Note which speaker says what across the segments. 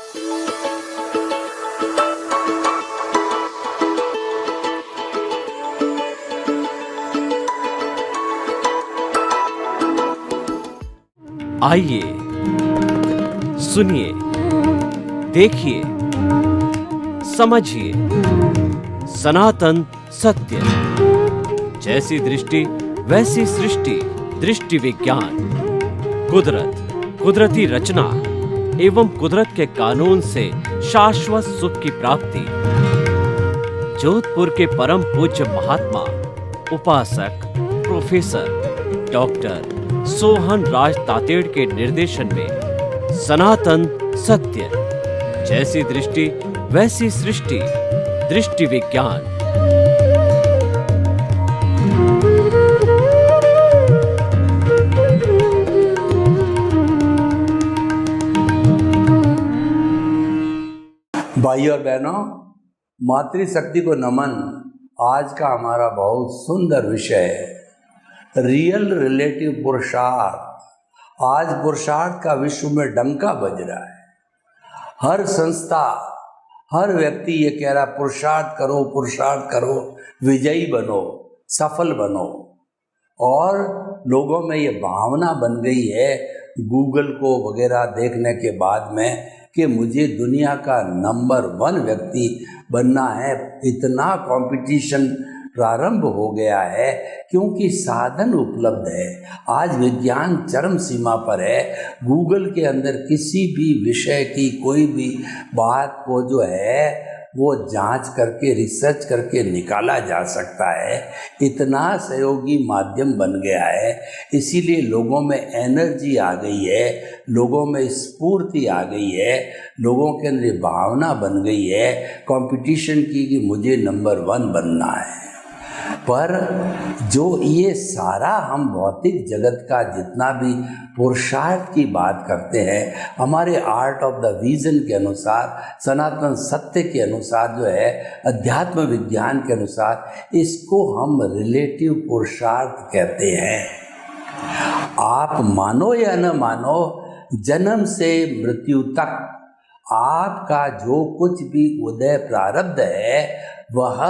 Speaker 1: आइए, सुनिए, देखिए, समझिए सनातन सत्य। जैसी दृष्टि वैसी सृष्टि, दृष्टि विज्ञान। कुदरत, कुदरती रचना एवं कुदरत के कानून से शाश्वत सुख की प्राप्ति। जोधपुर के परम पूज्य महात्मा उपासक प्रोफेसर डॉक्टर सोहन राज तातेड़ के निर्देशन में सनातन सत्य। जैसी दृष्टि वैसी सृष्टि, दृष्टि विज्ञान।
Speaker 2: भाइयों और बहनों, मातृशक्ति को नमन आज का हमारा बहुत सुंदर विषय है। रियल रिलेटिव पुरुषार्थ। आज पुरुषार्थ का विश्व में डंका बज रहा है। हर संस्था, हर व्यक्ति ये कह रहा पुरुषार्थ करो, विजयी बनो, सफल बनो। और लोगों में ये भावना बन गई है गूगल को वगैरह देखने के बाद में कि मुझे दुनिया का नंबर 1 व्यक्ति बनना है। इतना कंपटीशन प्रारंभ हो गया है क्योंकि साधन उपलब्ध है। आज विज्ञान चरम सीमा पर है। गूगल के अंदर किसी भी विषय की कोई भी बात को जो है वो जांच करके, रिसर्च करके निकाला जा सकता है। इतना सहयोगी माध्यम बन गया है। इसीलिए लोगों में एनर्जी आ गई है, लोगों में स्फूर्ति आ गई है, लोगों के अंदर भावना बन गई है कंपटीशन की कि मुझे नंबर 1 बनना है। पर जो ये सारा हम भौतिक जगत का जितना भी पुरुषार्थ की बात करते हैं, हमारे आर्ट ऑफ द विजन के अनुसार, सनातन सत्य के अनुसार जो है, अध्यात्म विज्ञान के अनुसार, इसको हम रिलेटिव पुरुषार्थ कहते हैं। आप मानो या न मानो, जन्म से मृत्यु तक आपका जो कुछ भी उदय प्रारब्ध है वह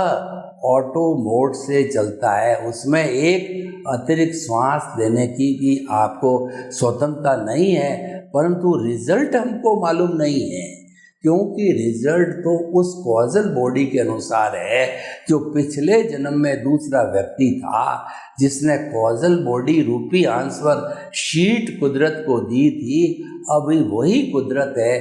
Speaker 2: ऑटो मोड से चलता है। उसमें एक अतिरिक्त श्वास लेने की भी आपको स्वतंत्रता नहीं है, परंतु रिजल्ट हमको मालूम नहीं है क्योंकि रिजल्ट तो उस कॉजल बॉडी के अनुसार है जो पिछले जन्म में दूसरा व्यक्ति था जिसने कॉजल बॉडी रूपी आंसर शीट कुदरत को दी थी। अभी वही कुदरत है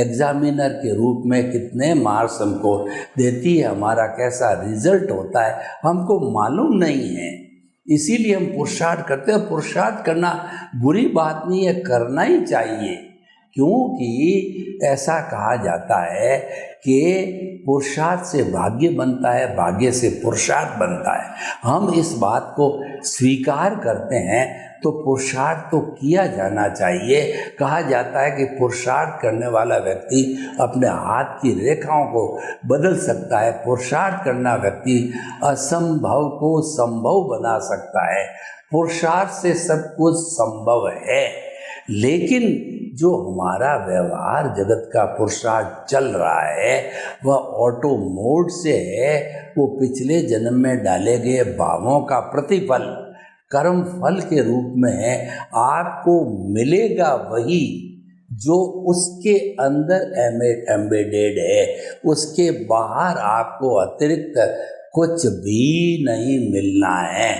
Speaker 2: एग्जामिनर के रूप में कितने मार्क्स हमको देती है, हमारा कैसा रिजल्ट होता है हमको मालूम नहीं है। इसीलिए हम पुरुषार्थ करते हैं। पुरुषार्थ करना बुरी बात नहीं है, करना ही चाहिए, क्योंकि ऐसा कहा जाता है कि पुरुषार्थ से भाग्य बनता है, भाग्य से पुरुषार्थ बनता है। हम इस बात को स्वीकार करते हैं तो पुरुषार्थ तो किया जाना चाहिए। कहा जाता है कि पुरुषार्थ करने वाला व्यक्ति अपने हाथ की रेखाओं को बदल सकता है। पुरुषार्थ करना व्यक्ति असंभव को संभव बना सकता है। पुरुषार्थ से सब कुछ संभव है, लेकिन जो हमारा व्यवहार जगत का पुरुषार्थ चल रहा है वह ऑटो मोड से है। वो पिछले जन्म में डाले गए भावों का प्रतिफल कर्म फल के रूप में आपको मिलेगा, वही जो उसके अंदर एम्बेडेड है। उसके बाहर आपको अतिरिक्त कुछ भी नहीं मिलना है।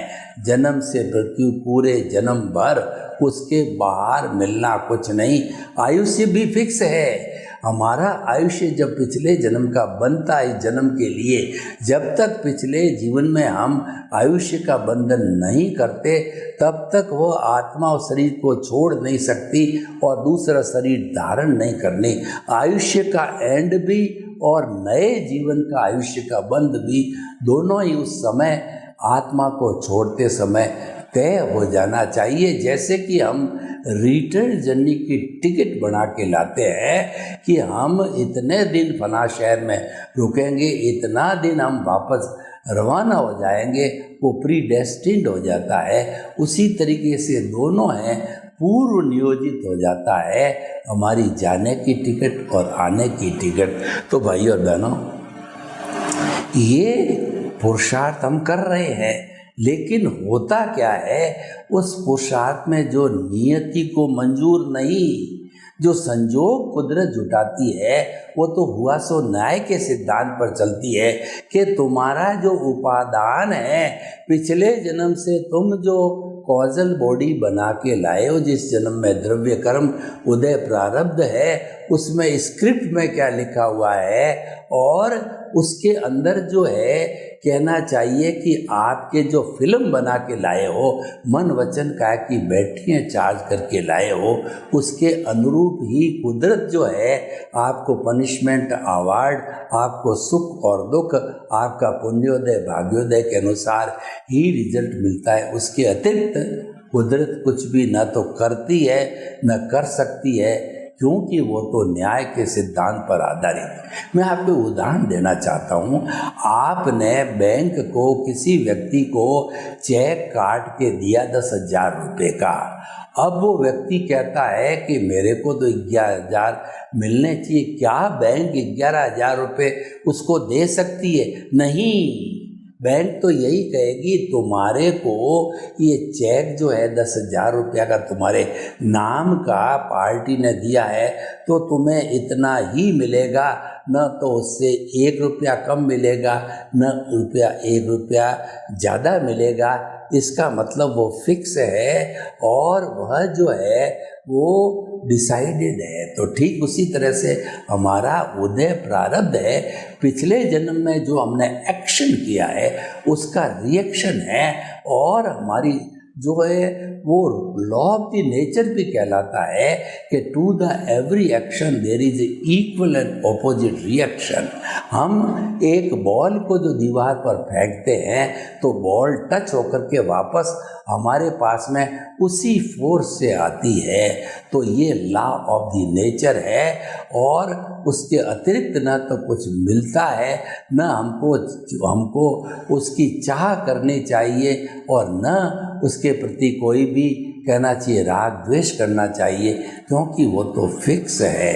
Speaker 2: जन्म से मृत्यु, पूरे जन्म भर उसके बाहर मिलना कुछ नहीं। आयुष्य भी फिक्स है। हमारा आयुष्य जब पिछले जन्म का बनता है, इस जन्म के लिए, जब तक पिछले जीवन में हम आयुष्य का बंधन नहीं करते तब तक वह आत्मा और शरीर को छोड़ नहीं सकती और दूसरा शरीर धारण नहीं करनी। आयुष्य का एंड भी और नए जीवन का आयुष्य का बंध भी दोनों ही उस समय आत्मा को छोड़ते समय तय हो जाना चाहिए। जैसे कि हम रिटर्न जर्नी की टिकट बना के लाते हैं कि हम इतने दिन फला शहर में रुकेंगे, इतना दिन हम वापस रवाना हो जाएंगे, वो प्री डेस्टिन्ड हो जाता है। उसी तरीके से दोनों हैं, पूर्व नियोजित हो जाता है हमारी जाने की टिकट और आने की टिकट। तो भाइयों और बहनों, ये पुरुषार्थ हम कर रहे हैं, लेकिन होता क्या है, उस पुरुषार्थ में जो नियति को मंजूर नहीं, जो संजोग कुदरत जुटाती है, वो तो हुआ सो न्याय के सिद्धांत पर चलती है कि तुम्हारा जो उपादान है, पिछले जन्म से तुम जो कॉजल बॉडी बना के लाए हो, जिस जन्म में द्रव्य कर्म उदय प्रारब्ध है, उसमें स्क्रिप्ट में क्या लिखा हुआ है, और उसके अंदर जो है कहना चाहिए कि आपके जो फिल्म बना के लाए हो, मन वचन काया की बैटरियाँ चार्ज करके लाए हो, उसके अनुरूप ही कुदरत जो है आपको पनिशमेंट, अवार्ड, आपको सुख और दुख, आपका पुण्योदय भाग्योदय के अनुसार ही रिजल्ट मिलता है। उसके अतिरिक्त कुदरत कुछ भी न तो करती है न कर सकती है, क्योंकि वो तो न्याय के सिद्धांत पर आधारित है। मैं आपको उदाहरण देना चाहता हूँ। आपने बैंक को किसी व्यक्ति को चेक काट के दिया 10,000 रुपये का। अब वो व्यक्ति कहता है कि मेरे को तो 11,000 मिलने चाहिए। क्या बैंक 11,000 रुपये उसको दे सकती है? नहीं। बैंक तो यही कहेगी तुम्हारे को ये चेक जो है 10,000 रुपया का तुम्हारे नाम का पार्टी ने दिया है, तो तुम्हें इतना ही मिलेगा, न तो उससे 1 रुपया कम मिलेगा, न 1 रुपया ज़्यादा मिलेगा। इसका मतलब वो फिक्स है और वह जो है वो डिसाइडेड है। तो ठीक उसी तरह से हमारा उदय प्रारब्ध है, पिछले जन्म में जो हमने एक्शन किया है उसका रिएक्शन है, और हमारी जो है वो लॉ ऑफ द नेचर भी कहलाता है कि to the every action there is equal and opposite reaction. हम एक बॉल को जो दीवार पर फेंकते हैं तो बॉल टच होकर के वापस हमारे पास में उसी फोर्स से आती है। तो ये लॉ ऑफ द नेचर है, और उसके अतिरिक्त न तो कुछ मिलता है, न हमको उसकी चाह करनी चाहिए, और न उसके प्रति कोई भी कहना चाहिए राग द्वेष करना चाहिए, क्योंकि वो तो फिक्स है।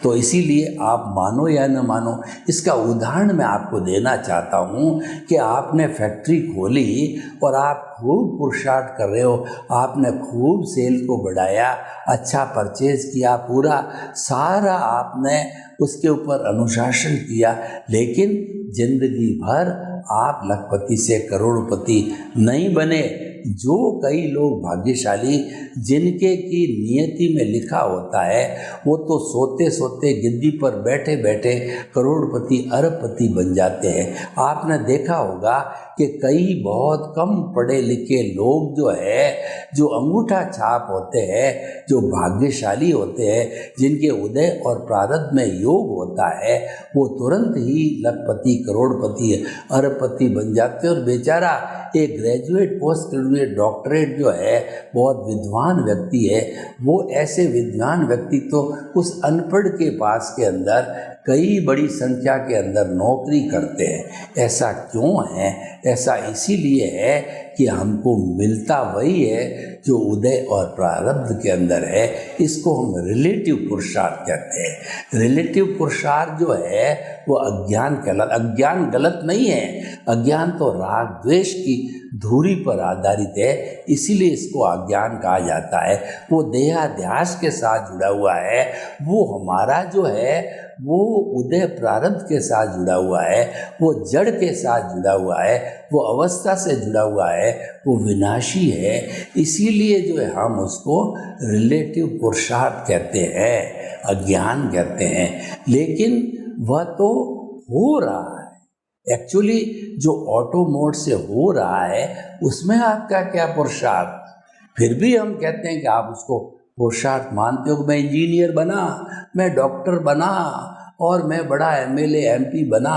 Speaker 2: तो इसीलिए आप मानो या न मानो, इसका उदाहरण मैं आपको देना चाहता हूँ कि आपने फैक्ट्री खोली और आप खूब पुरुषार्थ कर रहे हो, आपने खूब सेल को बढ़ाया, अच्छा परचेज किया, पूरा सारा आपने उसके ऊपर अनुशासन किया, लेकिन जिंदगी भर आप लखपति से करोड़पति नहीं बने। जो कई लोग भाग्यशाली जिनके की नियति में लिखा होता है, वो तो सोते सोते गिद्दी पर बैठे बैठे करोड़पति अरबपति बन जाते हैं। आपने देखा होगा कि कई बहुत कम पढ़े लिखे लोग जो है, जो अंगूठा छाप होते हैं, जो भाग्यशाली होते हैं, जिनके उदय और प्रारब्ध में योग होता है, वो तुरंत ही लखपति करोड़पति अरबपति बन जाते हैं। और बेचारा एक ग्रेजुएट पोस्ट ग्रेजुएट डॉक्टरेट जो है बहुत विद्वान व्यक्ति है, वो ऐसे विद्वान व्यक्ति तो उस अनपढ़ के पास के अंदर कई बड़ी संख्या के अंदर नौकरी करते हैं। ऐसा क्यों है? ऐसा इसीलिए है कि हमको मिलता वही है जो उदय और प्रारब्ध के अंदर है। इसको हम रिलेटिव पुरुषार्थ कहते हैं। रिलेटिव पुरुषार्थ जो है वो अज्ञान कहलाता। अज्ञान गलत नहीं है, अज्ञान तो राग द्वेष की धुरी पर आधारित है, इसीलिए इसको अज्ञान कहा जाता है। वो देहाध्यास के साथ जुड़ा हुआ है, वो हमारा जो है वो उदय प्रारब्ध के साथ जुड़ा हुआ है, वो जड़ के साथ जुड़ा हुआ है, वो अवस्था से जुड़ा हुआ है, वो विनाशी है। इसीलिए जो है हम उसको रिलेटिव पुरुषार्थ कहते हैं, अज्ञान कहते हैं। लेकिन वह तो हो रहा है एक्चुअली, जो ऑटो मोड से हो रहा है उसमें आपका क्या पुरुषार्थ? फिर भी हम कहते हैं कि आप उसको पुरुषार्थ मानते हो कि मैं इंजीनियर बना, मैं डॉक्टर बना, और मैं बड़ा एमएलए एमपी बना,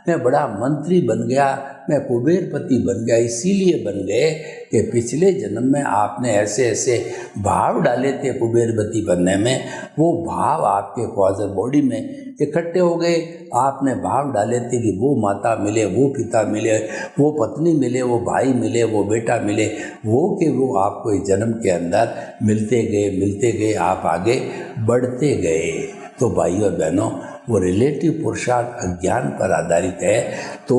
Speaker 2: मैं बड़ा मंत्री बन गया, मैं कुबेरपति बन गया। इसीलिए बन गए कि पिछले जन्म में आपने ऐसे ऐसे भाव डाले थे कुबेरपति बनने में, वो भाव आपके कॉजर बॉडी में इकट्ठे हो गए। आपने भाव डाले थे कि वो माता मिले, वो पिता मिले, वो पत्नी मिले, वो भाई मिले, वो बेटा मिले, वो आपको इस जन्म के अंदर मिलते गए, आप आगे बढ़ते गए। तो भाइयों और बहनों, वो रिलेटिव पुरुषार्थ अज्ञान पर आधारित है। तो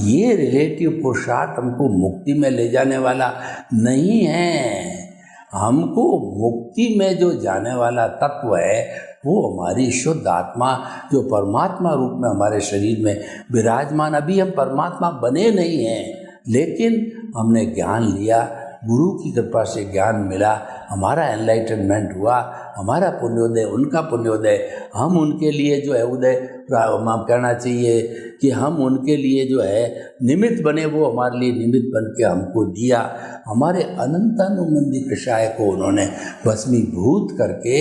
Speaker 2: ये रिलेटिव पुरुषार्थ हमको मुक्ति में ले जाने वाला नहीं है। हमको मुक्ति में जो जाने वाला तत्व है वो हमारी शुद्ध आत्मा, जो परमात्मा रूप में हमारे शरीर में विराजमान। अभी हम परमात्मा बने नहीं हैं, लेकिन हमने ज्ञान लिया, गुरु की कृपा से ज्ञान मिला, हमारा एनलाइटनमेंट हुआ, हमारा पुण्योदय, उनका पुण्योदय, हम उनके लिए जो है उदय, हम कहना चाहिए कि हम उनके लिए जो है निमित्त बने, वो हमारे लिए निमित्त बन के हमको दिया। हमारे अनंतानुबंधी कषाय को उन्होंने भस्मीभूत करके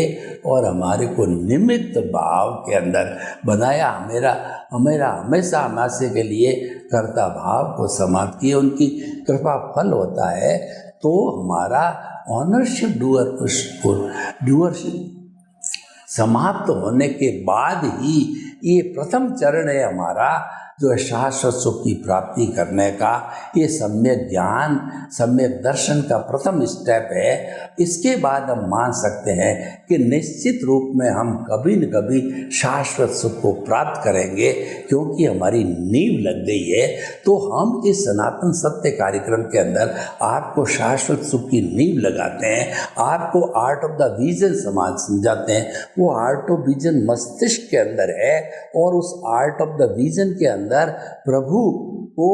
Speaker 2: और हमारे को निमित्त भाव के अंदर बनाया। हमेरा हमेशा हमारे के लिए कर्ता भाव को समाप्त किए। उनकी कृपा फल होता है तो हमारा ऑनरशिप डूअरशिप समाप्त होने के बाद ही ये प्रथम चरण है हमारा, जो है शाश्वत सुख की प्राप्ति करने का। ये सम्यक ज्ञान, सम्यक दर्शन का प्रथम स्टेप है। इसके बाद हम मान सकते हैं कि निश्चित रूप में हम कभी न कभी शाश्वत सुख को प्राप्त करेंगे, क्योंकि हमारी नींव लग गई है। तो हम इस सनातन सत्य कार्यक्रम के अंदर आपको शाश्वत सुख की नींव लगाते हैं, आपको आर्ट ऑफ द विजन समझाते हैं। वो आर्ट ऑफ विजन मस्तिष्क के अंदर है, और उस आर्ट ऑफ द विजन के अंदर प्रभु को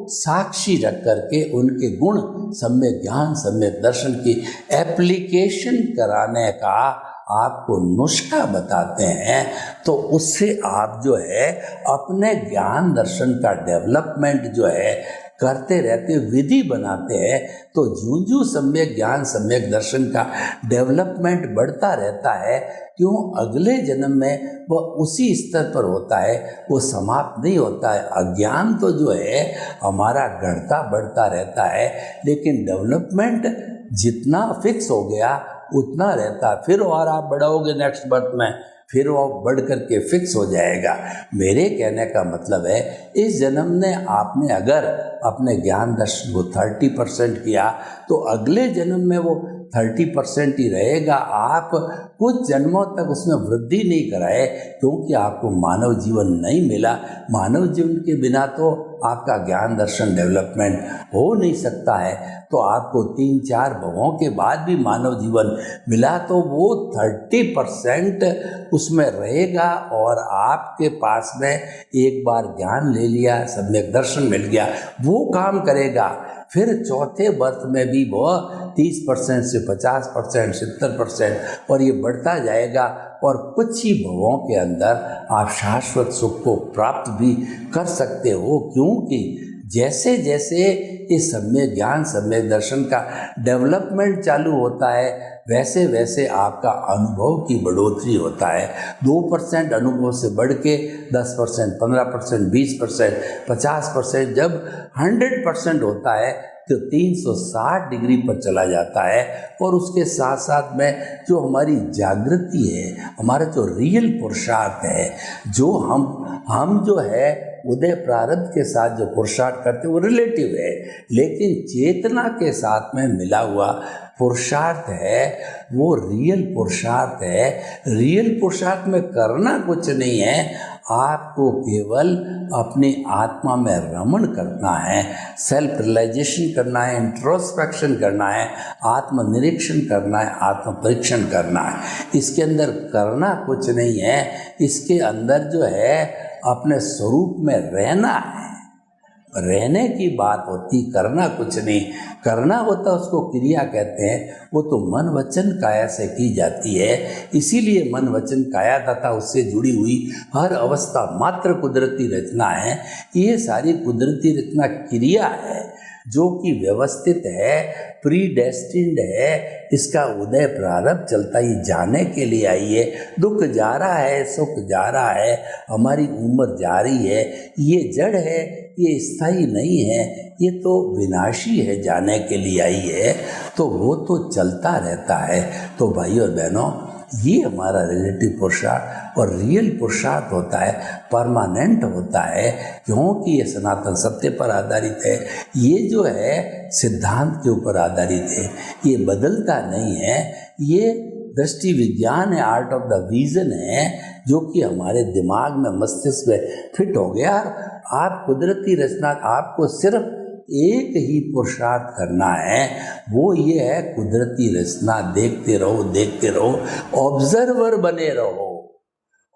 Speaker 2: साक्षी रख करके उनके गुण, सम्यक ज्ञान, सम्यक दर्शन की एप्लीकेशन कराने का आपको नुस्खा बताते हैं। तो उससे आप जो है अपने ज्ञान दर्शन का डेवलपमेंट जो है करते रहते, विधि बनाते हैं। तो जूं सम्यक ज्ञान, सम्यक दर्शन का डेवलपमेंट बढ़ता रहता है, क्यों अगले जन्म में वह उसी स्तर पर होता है, वो समाप्त नहीं होता है। अज्ञान तो जो है हमारा बढ़ता बढ़ता रहता है, लेकिन डेवलपमेंट जितना फिक्स हो गया उतना रहता है। फिर और आप बढ़ोगे नेक्स्ट बर्थ में, फिर वो बढ़ करके फिक्स हो जाएगा। मेरे कहने का मतलब है, इस जन्म ने आपने अगर अपने ज्ञान दर्शन को 30% किया, तो अगले जन्म में वो 30% ही रहेगा। आप कुछ जन्मों तक उसमें वृद्धि नहीं कराए, क्योंकि आपको मानव जीवन नहीं मिला। मानव जीवन के बिना तो आपका ज्ञान दर्शन डेवलपमेंट हो नहीं सकता है। तो आपको 3-4 भवों के बाद भी मानव जीवन मिला, तो वो 30% उसमें रहेगा। और आपके पास में एक बार ज्ञान ले लिया, सम्यक दर्शन मिल गया, वो काम करेगा। फिर चौथे बर्थ में भी वो 30% से 50%, 70%, और ये बढ़ता जाएगा। और कुछ ही भवों के अंदर आप शाश्वत सुख को प्राप्त भी कर सकते हो, क्योंकि जैसे जैसे इस सम्यक ज्ञान, सम्यक दर्शन का डेवलपमेंट चालू होता है, वैसे वैसे आपका अनुभव की बढ़ोतरी होता है। 2% अनुभव से बढ़ के 10%, 15%, 20%, 50%, जब 100% होता है तो 360 डिग्री पर चला जाता है। और उसके साथ साथ में जो हमारी जागृति है, हमारा जो रियल पुरुषार्थ है, जो हम जो है उदय प्रारब्ध के साथ जो पुरुषार्थ करते हैं वो रिलेटिव है, लेकिन चेतना के साथ में मिला हुआ पुरुषार्थ है वो रियल पुरुषार्थ है। रियल पुरुषार्थ में करना कुछ नहीं है, आपको केवल अपनी आत्मा में रमण करना है, सेल्फ रियलाइजेशन करना है, इंट्रोस्पेक्शन करना है, आत्मनिरीक्षण करना है, आत्म परीक्षण करना है। इसके अंदर करना कुछ नहीं है, इसके अंदर जो है अपने स्वरूप में रहना है। रहने की बात होती, करना कुछ नहीं। करना होता उसको क्रिया कहते हैं, वो तो मन वचन काया से की जाती है। इसीलिए मन वचन काया तथा उससे जुड़ी हुई हर अवस्था मात्र कुदरती रचना है। ये सारी कुदरती रचना क्रिया है जो कि व्यवस्थित है, प्री डेस्टिन्ड है, इसका उदय प्रारब्ध चलता ही जाने के लिए आई है। दुख जा रहा है, सुख जा रहा है, हमारी उम्र जा रही है। ये जड़ है, ये स्थायी नहीं है, ये तो विनाशी है, जाने के लिए आई है, तो वो तो चलता रहता है। तो भाई और बहनों, ये हमारा रिलेटिव पुरुषार्थ और रियल पुरुषार्थ होता है, परमानेंट होता है, क्योंकि ये सनातन सत्य पर आधारित है। ये जो है सिद्धांत के ऊपर आधारित है, ये बदलता नहीं है। ये दृष्टि विज्ञान है, आर्ट ऑफ द विजन है, जो कि हमारे दिमाग में, मस्तिष्क में फिट हो गया। आप कुदरती रचना, आपको सिर्फ एक ही पुरुषार्थ करना है, वो ये है कुदरती रचना देखते रहो, देखते रहो, ऑब्जर्वर बने रहो।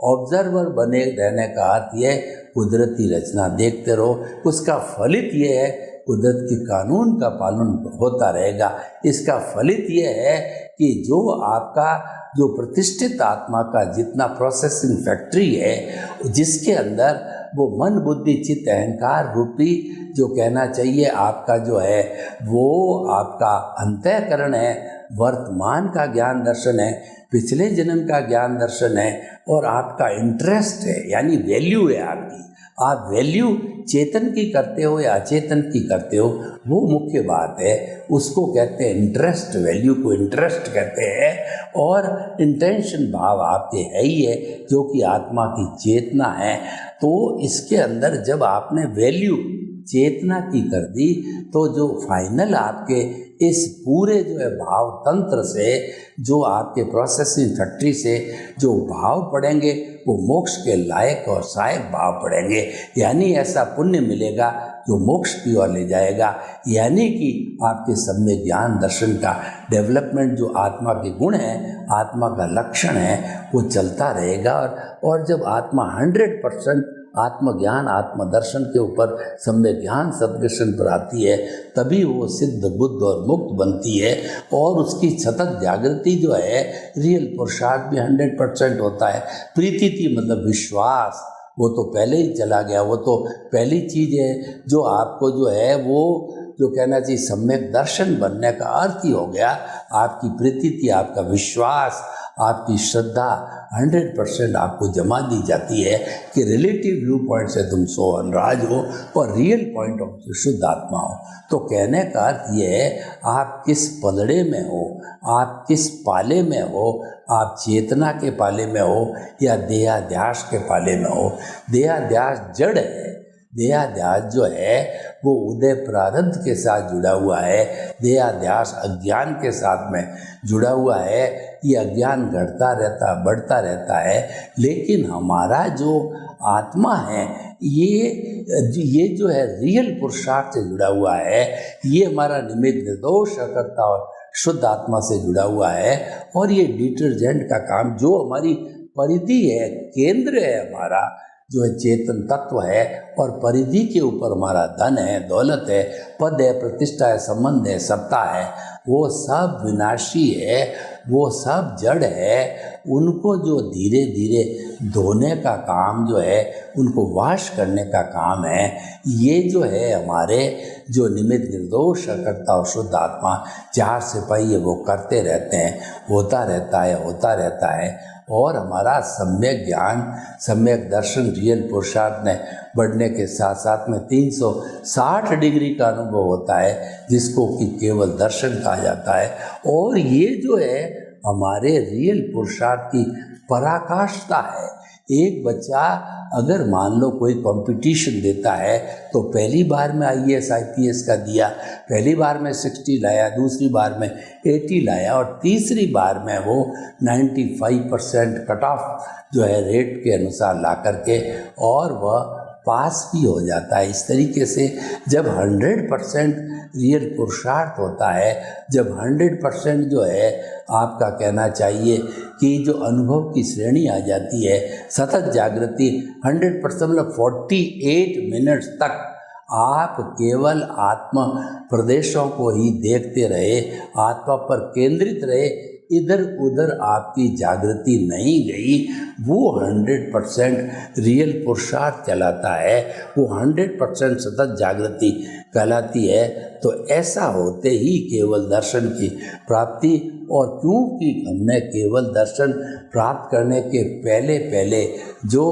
Speaker 2: ऑब्जर्वर बने रहने का अर्थ ये कुदरती रचना देखते रहो, उसका फलित ये है कुदरत के कानून का पालन होता रहेगा। इसका फलित ये है कि जो आपका जो प्रतिष्ठित आत्मा का जितना प्रोसेसिंग फैक्ट्री है, जिसके अंदर वो मन बुद्धि चित्त अहंकार रूपी जो कहना चाहिए आपका जो है वो आपका अंतःकरण है, वर्तमान का ज्ञान दर्शन है, पिछले जन्म का ज्ञान दर्शन है, और आपका इंटरेस्ट है, यानी वैल्यू है आपकी। आप वैल्यू चेतन की करते हो या अचेतन की करते हो, वो मुख्य बात है। उसको कहते हैं इंटरेस्ट, वैल्यू को इंटरेस्ट कहते हैं। और इंटेंशन भाव आपके है ही है, जो कि आत्मा की चेतना है। तो इसके अंदर जब आपने वैल्यू चेतना की कर दी, तो जो फाइनल आपके इस पूरे जो है भाव तंत्र से, जो आपके प्रोसेसिंग फैक्ट्री से जो भाव पड़ेंगे, वो मोक्ष के लायक और सहायक भाव पड़ेंगे। यानी ऐसा पुण्य मिलेगा जो मोक्ष की ओर ले जाएगा। यानी कि आपके सम्यक ज्ञान दर्शन का डेवलपमेंट, जो आत्मा के गुण है, आत्मा का लक्षण है, वो चलता रहेगा। और जब आत्मा 100% आत्मज्ञान आत्मदर्शन के ऊपर सम्यक ज्ञान सददर्शन पर आती है, तभी वो सिद्ध बुद्ध और मुक्त बनती है। और उसकी सतत जागृति जो है, रियल पुरुषार्थ भी 100% होता है। प्रीति थी मतलब विश्वास, वो तो पहले ही चला गया, वो तो पहली चीज़ है जो आपको जो है वो जो कहना चाहिए सम्यक दर्शन बनने का अर्थ ही हो गया। आपकी प्रीति थी, आपका विश्वास, आपकी श्रद्धा 100% आपको जमा दी जाती है कि रिलेटिव व्यू पॉइंट से तुम सोहन राज हो और रियल पॉइंट ऑफ व्यू शुद्ध आत्मा हो। तो कहने का अर्थ ये है, आप किस पलड़े में हो, आप किस पाले में हो, आप चेतना के पाले में हो या देहाध्यास के पाले में हो। देहाध्यास जड़ है, देहाध्यास जो है वो उदय प्रारब्ध के साथ जुड़ा हुआ है। देहाध्यास अज्ञान के साथ में जुड़ा हुआ है। ये अज्ञान घटता रहता, बढ़ता रहता है। लेकिन हमारा जो आत्मा है, ये जो है रियल पुरुषार्थ से जुड़ा हुआ है। ये हमारा निमित्त निर्दोष अकर्ता और शुद्ध आत्मा से जुड़ा हुआ है। और ये डिटर्जेंट का काम, जो हमारी परिधि है, केंद्र है हमारा, जो है चेतन तत्व है, और परिधि के ऊपर हमारा धन है, दौलत है, पद है, प्रतिष्ठा है, संबंध है, सत्ता है, वो सब विनाशी है, वो सब जड़ है। उनको जो धीरे धीरे धोने का काम जो है, उनको वाश करने का काम है। ये जो है हमारे जो निमित्त निर्दोष अकर्ता और शुद्ध आत्मा चार सिपाही है, वो करते रहते हैं, होता रहता है, होता रहता है। और हमारा सम्यक ज्ञान, सम्यक दर्शन, रियल पुरुषार्थ में बढ़ने के साथ साथ में 360 डिग्री का अनुभव होता है, जिसको कि केवल दर्शन कहा जाता है। और ये जो है हमारे रियल पुरुषार्थ की पराकाष्ठा है। एक बच्चा अगर मान लो कोई कंपटीशन देता है, तो पहली बार में IAS IPS का दिया, पहली बार में 60 लाया, दूसरी बार में 80 लाया, और तीसरी बार में वो 95% कट ऑफ जो है रेट के अनुसार ला करके और वह पास भी हो जाता है। इस तरीके से जब 100% रियल पुरुषार्थ होता है, जब 100% जो है आपका कहना चाहिए कि जो अनुभव की श्रेणी आ जाती है, सतत जागृति 100% मतलब 48 मिनट्स तक आप केवल आत्मा प्रदेशों को ही देखते रहे, आत्मा पर केंद्रित रहे, इधर उधर आपकी जागृति नहीं गई, वो 100% रियल पुरुषार्थ कहलाता है, वो 100% सतत जागृति कहलाती है। तो ऐसा होते ही केवल दर्शन की प्राप्ति, और क्योंकि हमने केवल दर्शन प्राप्त करने के पहले पहले जो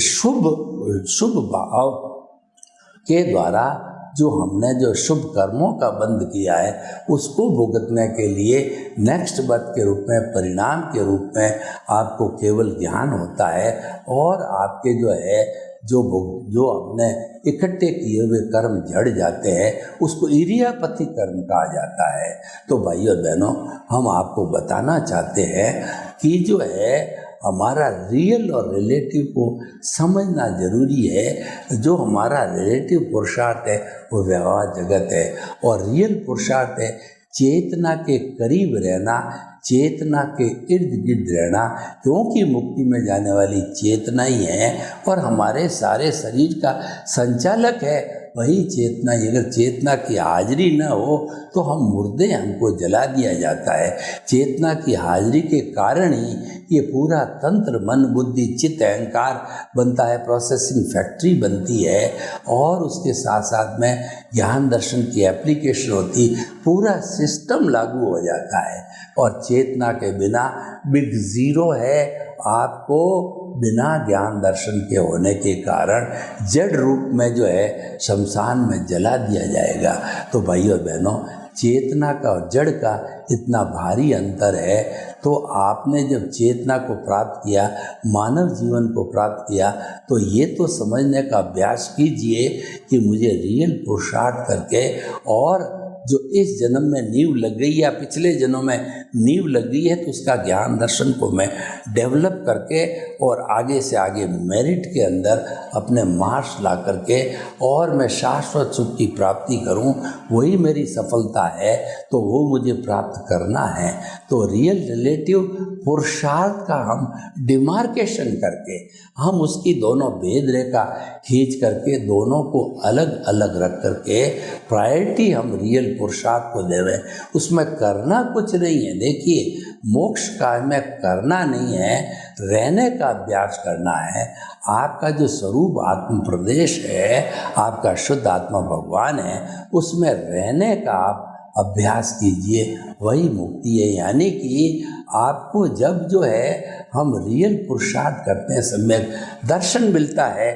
Speaker 2: शुभ भाव के द्वारा जो हमने जो शुभ कर्मों का बंध किया है, उसको भुगतने के लिए नेक्स्ट बर्थ के रूप में, परिणाम के रूप में आपको केवल ज्ञान होता है, और आपके जो हमने इकट्ठे किए हुए कर्म झड़ जाते हैं, उसको इरियापति कर्म कहा जाता है। तो भाइयों और बहनों, हम आपको बताना चाहते हैं कि जो है हमारा रियल और रिलेटिव को समझना जरूरी है। जो हमारा रिलेटिव पुरुषार्थ है वो व्यवहार जगत है, और रियल पुरुषार्थ है चेतना के करीब रहना, चेतना के इर्द गिर्द रहना, क्योंकि मुक्ति में जाने वाली चेतना ही है और हमारे सारे शरीर का संचालक है वही चेतना ही। अगर चेतना की हाजिरी न हो तो हम मुर्दे, हमको जला दिया जाता है। चेतना की हाजिरी के कारण ही ये पूरा तंत्र मन बुद्धि चित्त अहंकार बनता है, प्रोसेसिंग फैक्ट्री बनती है, और उसके साथ साथ में ज्ञान दर्शन की एप्लीकेशन होती, पूरा सिस्टम लागू हो जाता है। और चेतना के बिना बिग ज़ीरो है। आपको बिना ज्ञान दर्शन के होने के कारण जड़ रूप में जो है शमशान में जला दिया जाएगा। तो भाइयों और बहनों, चेतना का और जड़ का इतना भारी अंतर है। तो आपने जब चेतना को प्राप्त किया, मानव जीवन को प्राप्त किया, तो ये तो समझने का अभ्यास कीजिए कि मुझे रियल पुरुषार्थ करके, और जो इस जन्म में नींव लग गई या पिछले जन्म में नींव लग गई है, तो उसका ज्ञान दर्शन को मैं डेवलप करके और आगे से आगे मेरिट के अंदर अपने मार्क्स ला करके और मैं शाश्वत सुख की प्राप्ति करूं, वही मेरी सफलता है। तो वो मुझे प्राप्त करना है। तो रियल रिलेटिव पुरुषार्थ का हम डिमार्केशन करके, हम उसकी दोनों भेद रेखा खींच करके, दोनों को अलग अलग रख करके प्रायोरिटी हम रियल पुरुषार्थ को देवे। उसमें करना कुछ नहीं है। देखिए, मोक्ष काल में करना नहीं है, रहने का अभ्यास करना है। आपका जो स्वरूप आत्म प्रदेश है, आपका शुद्ध आत्मा भगवान है, उसमें रहने का आप अभ्यास कीजिए, वही मुक्ति है। यानी कि आपको जब जो है हम रियल पुरुषार्थ करते हैं, सम्यक दर्शन मिलता है,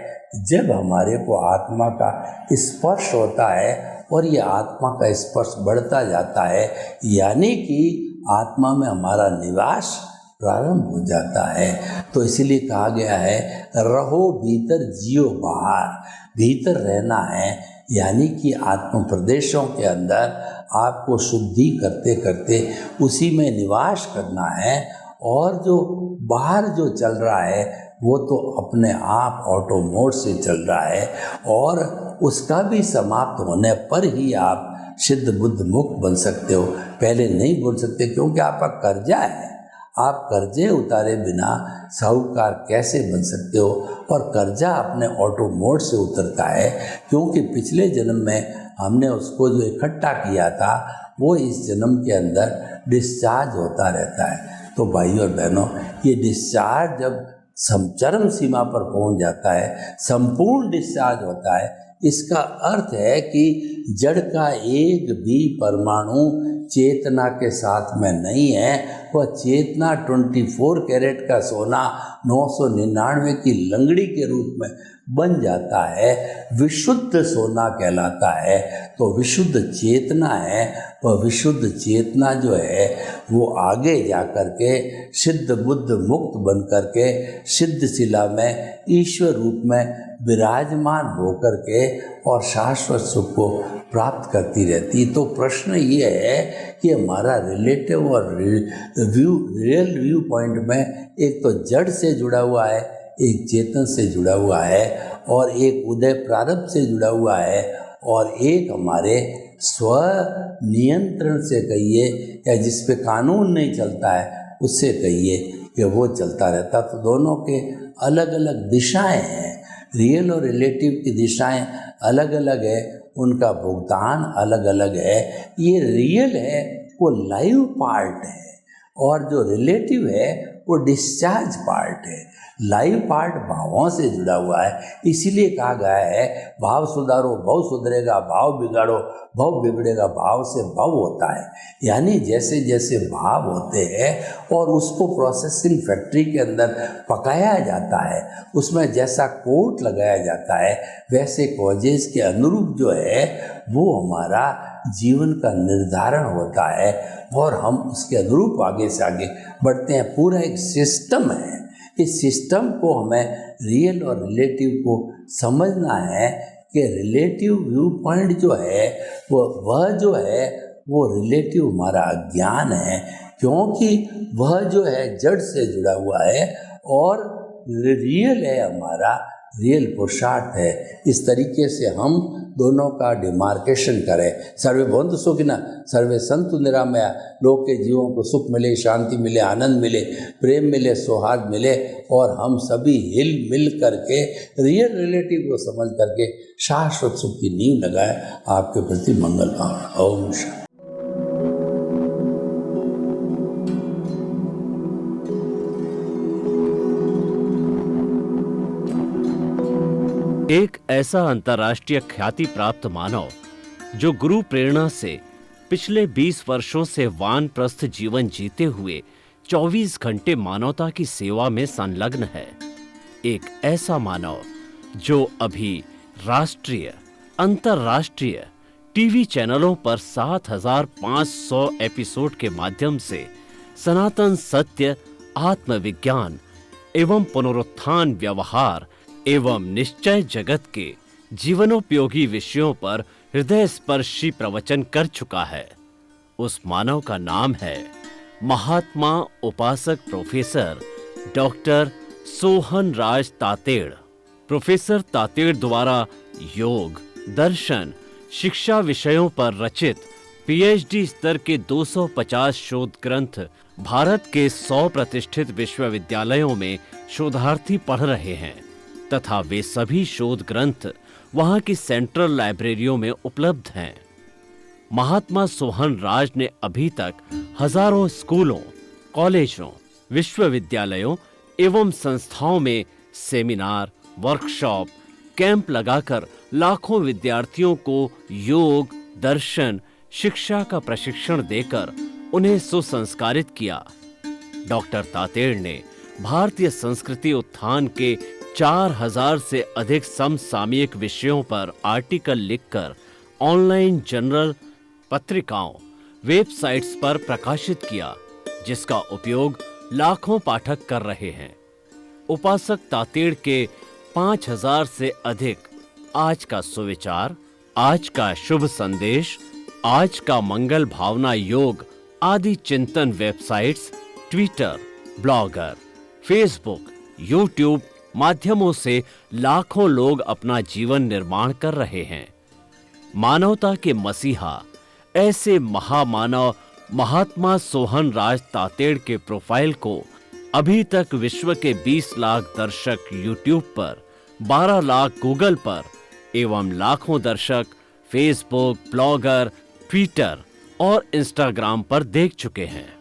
Speaker 2: जब हमारे को आत्मा का स्पर्श होता है और ये आत्मा का स्पर्श बढ़ता जाता है, यानी कि आत्मा में हमारा निवास प्रारंभ हो जाता है। तो इसीलिए कहा गया है, रहो भीतर जियो बाहर। भीतर रहना है, यानी कि आत्म प्रदेशों के अंदर आपको शुद्धि करते करते उसी में निवास करना है। और जो बाहर जो चल रहा है वो तो अपने आप ऑटो मोड से चल रहा है, और उसका भी समाप्त होने पर ही आप सिद्ध बुद्ध मुक्त बन सकते हो। पहले नहीं बोल सकते, क्योंकि आपका कर्जा है। आप कर्जे उतारे बिना साहूकार कैसे बन सकते हो? और कर्जा अपने ऑटो मोड से उतरता है, क्योंकि पिछले जन्म में हमने उसको जो इकट्ठा किया था वो इस जन्म के अंदर डिस्चार्ज होता रहता है। तो भाइयों और बहनों, ये डिस्चार्ज जब चरम सीमा पर पहुंच जाता है, संपूर्ण डिस्चार्ज होता है, इसका अर्थ है कि जड़ का एक भी परमाणु चेतना के साथ में नहीं है। वह चेतना 24 कैरेट का सोना 999 की लंगड़ी के रूप में बन जाता है, विशुद्ध सोना कहलाता है। तो विशुद्ध चेतना है, वह विशुद्ध चेतना जो है वो आगे जा कर के सिद्ध बुद्ध मुक्त बन कर के सिद्ध शिला में ईश्वर रूप में विराजमान होकर के और शाश्वत सुख को प्राप्त करती रहती। तो प्रश्न ये है कि हमारा रिलेटिव और रियल व्यू पॉइंट में एक तो जड़ से जुड़ा हुआ है, एक चेतन से जुड़ा हुआ है, और एक उदय प्रारब्ध से जुड़ा हुआ है, और एक हमारे स्व नियंत्रण से कहिए या जिस पे कानून नहीं चलता है उससे कहिए कि वो चलता रहता। तो दोनों के अलग अलग दिशाएं हैं। रियल और रिलेटिव की दिशाएं अलग अलग है, उनका भुगतान अलग अलग है। ये रियल है, वो लाइव पार्ट है, और जो रिलेटिव है वो डिस्चार्ज पार्ट है। लाइव पार्ट भावों से जुड़ा हुआ है। इसीलिए कहा गया है भाव सुधारो भाव सुधरेगा, भाव बिगाड़ो भाव बिगड़ेगा। भाव से भव होता है, यानी जैसे जैसे भाव होते हैं और उसको प्रोसेसिंग फैक्ट्री के अंदर पकाया जाता है, उसमें जैसा कोट लगाया जाता है, वैसे कॉजेज के अनुरूप जो है वो हमारा जीवन का निर्धारण होता है और हम उसके अनुरूप आगे से आगे बढ़ते हैं। पूरा एक सिस्टम है। इस सिस्टम को हमें रियल और रिलेटिव को समझना है कि रिलेटिव व्यू पॉइंट जो है वह जो है वो रिलेटिव हमारा ज्ञान है, क्योंकि वह जो है जड़ से जुड़ा हुआ है और रियल है हमारा रियल पुरुषार्थ है। इस तरीके से हम दोनों का डिमार्केशन करें। सर्वे भवन्तु सुखिनः, सर्वे सन्तु निरामया। लोग के जीवों को सुख मिले, शांति मिले, आनंद मिले, प्रेम मिले, सौहार्द मिले और हम सभी हिल मिल करके रियल रिलेटिव को समझ करके शाश्वत सुख की नींव लगाए। आपके प्रति मंगल भावना। ओम शांति।
Speaker 1: एक ऐसा अंतर्राष्ट्रीय ख्याति प्राप्त मानव जो गुरु प्रेरणा से पिछले 20 वर्षों से वानप्रस्थ जीवन जीते हुए 24 घंटे मानवता की सेवा में संलग्न है। एक ऐसा मानव जो अभी राष्ट्रीय, अंतर्राष्ट्रीय टीवी चैनलों पर 7,500 एपिसोड के माध्यम से सनातन सत्य, आत्मविज्ञान एवं पुनरुत्थान, व्यवहार एवं निश्चय जगत के जीवनोपयोगी विषयों पर हृदय स्पर्शी प्रवचन कर चुका है। उस मानव का नाम है महात्मा उपासक प्रोफेसर डॉक्टर सोहन राज तातेड़। प्रोफेसर तातेड़ द्वारा योग, दर्शन, शिक्षा विषयों पर रचित पीएचडी स्तर के 250 शोध ग्रंथ भारत के 100 प्रतिष्ठित विश्वविद्यालयों में शोधार्थी पढ़ रहे हैं तथा वे सभी शोध ग्रंथ वहां की सेंट्रल लाइब्रेरियों में उपलब्ध हैं। महात्मा सोहन राज ने अभी तक हजारों स्कूलों, कॉलेजों, विश्वविद्यालयों एवं संस्थाओं में सेमिनार, वर्कशॉप, कैंप लगाकर लाखों विद्यार्थियों को योग, दर्शन, शिक्षा का प्रशिक्षण देकर उन्हें सुसंस्कारित किया। डॉक्टर तातेड़ ने भारतीय संस्कृति उत्थान के 4000 से अधिक समसामयिक विषयों पर आर्टिकल लिखकर ऑनलाइन जर्नल, पत्रिकाओं, वेबसाइट्स पर प्रकाशित किया, जिसका उपयोग लाखों पाठक कर रहे हैं। उपासक तातेड़ के 5000 से अधिक आज का सुविचार, आज का शुभ संदेश, आज का मंगल भावना योग आदि चिंतन websites, Twitter, blogger, Facebook, YouTube माध्यमों से लाखों लोग अपना जीवन निर्माण कर रहे हैं। मानवता के मसीहा ऐसे महामानव महात्मा सोहन राज तातेड़ के प्रोफाइल को अभी तक विश्व के 20 लाख दर्शक यूट्यूब पर, 12 लाख गूगल पर एवं लाखों दर्शक फेसबुक, ब्लॉगर, ट्विटर और इंस्टाग्राम पर देख चुके हैं।